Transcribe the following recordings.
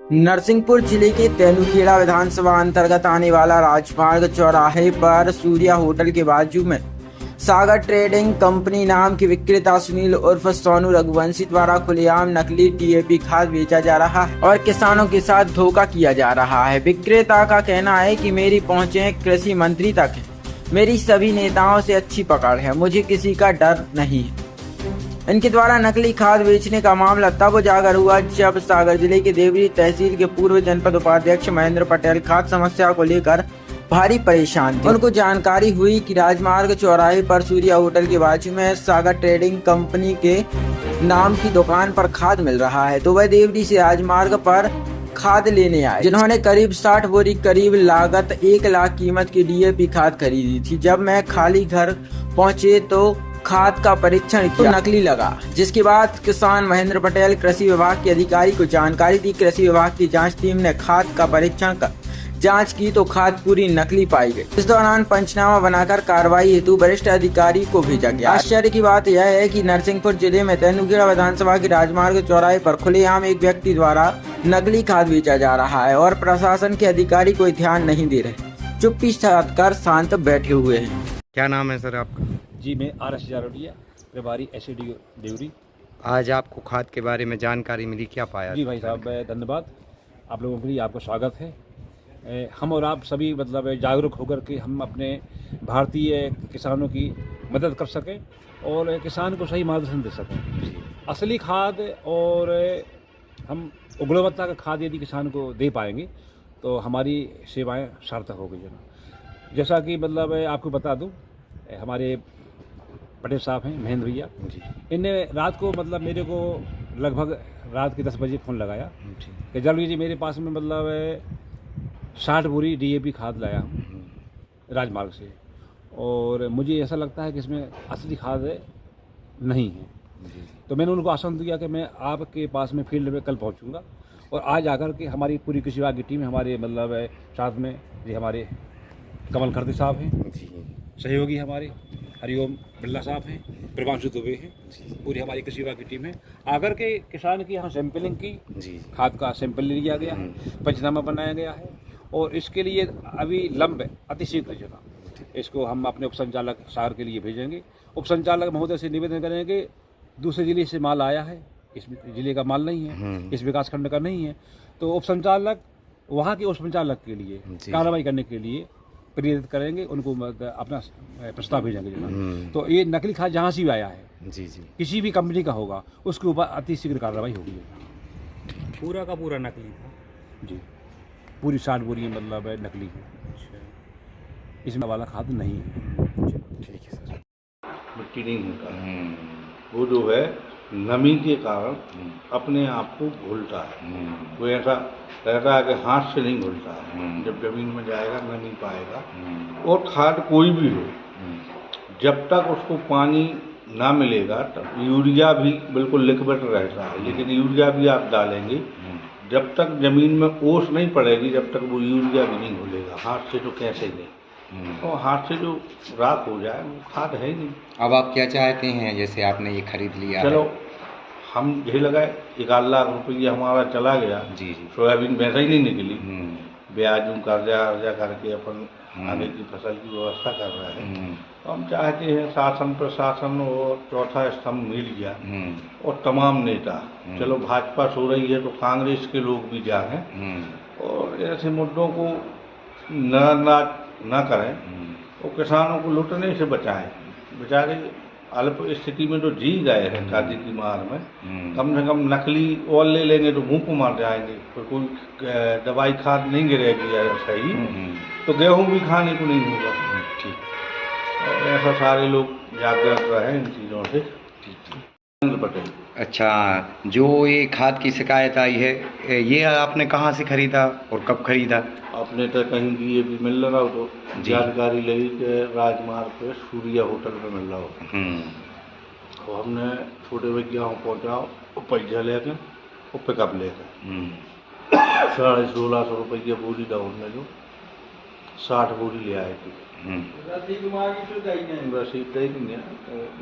नरसिंहपुर जिले के तेंदुखेड़ा विधानसभा अंतर्गत आने वाला राजमार्ग चौराहे पर सूर्या होटल के बाजू में सागर ट्रेडिंग कंपनी नाम के विक्रेता सुनील उर्फ सोनू रघुवंशी द्वारा खुलेआम नकली टीएपी खाद बेचा जा रहा है और किसानों के साथ धोखा किया जा रहा है। विक्रेता का कहना है कि मेरी पहुंचे कृषि मंत्री तक है, मेरी सभी नेताओं से अच्छी पकड़ है, मुझे किसी का डर नहीं है। इनके द्वारा नकली खाद बेचने का मामला तब उजागर हुआ जब सागर जिले के देवरी तहसील के पूर्व जनपद उपाध्यक्ष महेंद्र पटेल खाद समस्या को लेकर भारी परेशान थे। उनको जानकारी हुई कि राजमार्ग चौराहे पर सूर्या होटल के बाजू में सागर ट्रेडिंग कंपनी के नाम की दुकान पर खाद मिल रहा है, तो वह देवरी से राजमार्ग पर खाद लेने आए, जिन्होंने करीब 60 बोरी करीब लागत 1 लाख कीमत की डीएपी खाद खरीदी थी। जब मैं खाली घर पहुंचे तो खाद का परीक्षण किया, नकली लगा, जिसके बाद किसान महेंद्र पटेल कृषि विभाग के अधिकारी को जानकारी दी। कृषि विभाग की जांच टीम ने खाद का परीक्षण कर जांच की तो खाद पूरी नकली पाई गई। इस दौरान पंचनामा बनाकर कार्रवाई हेतु वरिष्ठ अधिकारी को भेजा गया। आश्चर्य की बात यह है कि नरसिंहपुर जिले में तेंदुखेड़ा विधानसभा के राजमार्ग चौराहे पर खुलेआम एक व्यक्ति द्वारा नकली खाद बेचा जा रहा है और प्रशासन के अधिकारी कोई ध्यान नहीं दे रहे, चुप्पी साध कर शांत बैठे हुए हैं। क्या नाम है सर आपका? जी, मैं RS जारोडिया, प्रभारी SAD देवरी। आज आपको खाद के बारे में जानकारी मिली, क्या पाया? जी भाई साहब, धन्यवाद आप लोगों के लिए, आपका स्वागत है। हम और आप सभी मतलब जागरूक होकर के हम अपने भारतीय किसानों की मदद कर सकें और किसान को सही मार्गदर्शन दे सकें। असली खाद और हम गुणवत्ता का खाद यदि किसान को दे पाएंगे तो हमारी सेवाएं सार्थक हो गई। जैसा कि मतलब आपको बता दूं, हमारे पटेल साहब हैं महेंद्र भैया जी, इनने रात को मतलब मेरे को लगभग रात के 10 बजे फ़ोन लगाया कि जल्दी जी मेरे पास में मतलब 60 बोरी DAP खाद लाया राजमार्ग से, और मुझे ऐसा लगता है कि इसमें असली खाद नहीं है। तो मैंने उनको आश्वासन दिया कि मैं आपके पास में फील्ड में कल पहुंचूंगा और आज आकर के हमारी पूरी कृषि विभाग की टीम हमारे मतलब साथ में जी हमारे कमल खर्दे साहब हैं, सहयोगी हमारे हरिओम बिरला साहब हैं, प्रभांशु दुबे हैं, पूरी हमारी कृषि विभाग की टीम है। आकर के किसान की यहाँ सैंपलिंग की, खाद का सैंपल लिया गया है, पंचनामा बनाया गया है और इसके लिए अभी लंब अतिशीघ्र जगह इसको हम अपने उप संचालक सागर के लिए भेजेंगे। उप संचालक महोदय से निवेदन करेंगे, दूसरे जिले से माल आया है, इस जिले का माल नहीं है, इस विकास खंड का नहीं है, तो उप संचालक वहाँ के उप संचालक के लिए कार्रवाई करने के लिए प्रेरित करेंगे, उनको अपना प्रस्ताव भेजेंगे। तो ये नकली खाद जहाँ से भी आया है जी किसी भी कंपनी का होगा उसके ऊपर अतिशीघ्र कार्रवाई होगी। पूरा का पूरा नकली था जी, पूरी 60 बोरी मतलब नकली है, इसमें वाला खाद नहीं है। ठीक है सर। मिट्टी नहीं होता, वो जो है नमी के कारण अपने आप को घुलता है। वो ऐसा रहता है कि हाथ से नहीं घुलता है, जब जमीन में जाएगा नमी पाएगा। और खाद कोई भी हो, जब तक उसको पानी ना मिलेगा तब यूरिया भी बिल्कुल लिक्विड रहता है, लेकिन यूरिया भी आप डालेंगे जब तक जमीन में ओस नहीं पड़ेगी जब तक वो यूरिया भी नहीं घुलेगा। हाथ से तो कैसे नहीं, तो हाथ से जो राख हो जाए वो खाद है ही नहीं। अब आप क्या चाहते हैं, जैसे आपने ये खरीद लिया चलो है? हम यही लगाए 1 लाख रुपये हमारा चला गया जी, सोयाबीन वैसे ही नहीं निकली, ब्याजों कर्जा अर्जा करके अपन आगे की फसल की व्यवस्था कर रहे हैं। तो हम चाहते हैं शासन प्रशासन और चौथा स्तंभ मिल गया और तमाम नेता, चलो भाजपा सो रही है तो कांग्रेस के लोग भी जागें और ऐसे मुद्दों को न करें और किसानों को लुटने से बचाएं। बेचारे अल्प स्थिति में तो जी गए हैं कर्जे की मार में, कम से कम नकली और ले लेंगे तो मुंह को मार जाएंगे। तो कोई दवाई खाद नहीं गिरेगी सही तो गेहूं भी खाने को नहीं होगा। ठीक, और ऐसा सारे लोग जागृत रहे इन चीज़ों से। पटेल। अच्छा, जो ये खाद की शिकायत आई है, ये आपने कहाँ से खरीदा और कब खरीदा? आपने तो कहीं भी ये भी मिल रहा हो तो जानकारी लगी कि राजमार्ग पे सूर्या होटल पे मिल रहा हो। तो हमने छोटे भैया पहुँचाओ और पैसा लेके और पिकअप लेकर 1650 रुपये बोरी डाउन में जो 60 बोरी ले आए थे। रसीद दे देंगे,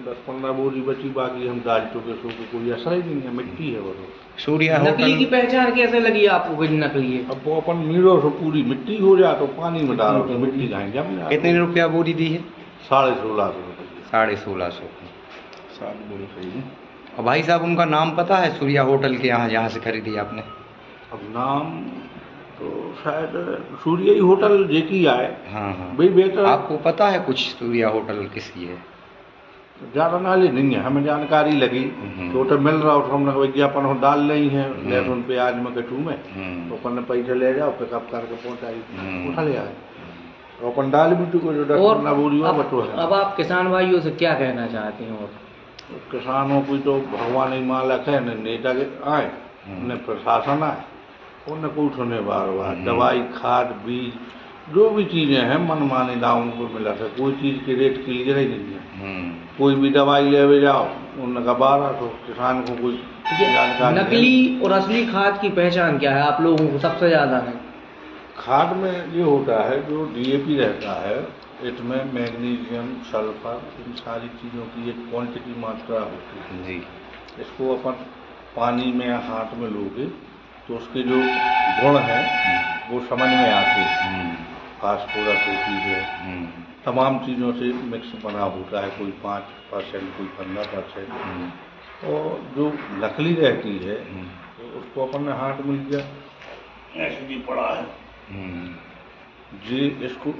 10-15 बोरी बची, बाकी हम डाल चुके, सो कोई असर ही नहीं है, मिट्टी है वो। सूर्या नकली की होटल पहचान कैसे लगी आपको कि नकली है? अब वो अपन मीलों से पूरी मिट्टी हो जाए तो पानी में डालो तो मिट्टी कहीं जम जाए। कितने रुपया बोरी दी है? 1650 रुपये। 1650। 7 बोरी सही है। और भाई साहब उनका नाम पता है सूर्या होटल के यहाँ जहाँ से खरीदी आपने? अब नाम तो शायद सूर्य ही होटल जेकी आए। हाँ हाँ। भाई बेटा आपको पता है कुछ सूर्या होटल किसकी है? ज़्यादा नाले नहीं है, हमें जानकारी लगी तो मिल रहा हो तो हमने विज्ञापन हो डाल रही है लहसुन प्याज में कटू में, तो अपन ने पैसे ले जाओ पिकअप करके पहुँचाई उठा ले आए तो अपन डाल भी को जो और डरना बोरी हुआ बटो है। अब आप किसान भाइयों से क्या कहना चाहते हैं? और किसानों की तो भगवान ही मालक है, न नेता के आए न प्रशासन आए, उन्हें कुछ होने बार बार दवाई खाद बीज जो भी चीज़ें हैं मनमानी दामों पर मिला था, कोई चीज़ के रेट क्लियर ही नहीं है। कोई भी दवाई ले जाओ उनका 12 तो किसान को कोई जानकारी नकली और असली खाद की पहचान क्या है आप लोगों को सबसे ज़्यादा है? खाद में ये होता है जो डीएपी रहता है, इसमें मैग्नीशियम सल्फर इन सारी चीज़ों की एक क्वांटिटी मात्रा होती है जी। इसको अपन पानी में या हाथ में लोगे तो उसके जो गुण हैं वो समझ में आते हैं। फास्फोरस होती है, तमाम चीज़ों से मिक्स बना होता है, कोई 5% कोई 15%। और जो नकली रहती है तो उसको अपन ने हाथ में लिया ऐसे भी पड़ा है जी, इसको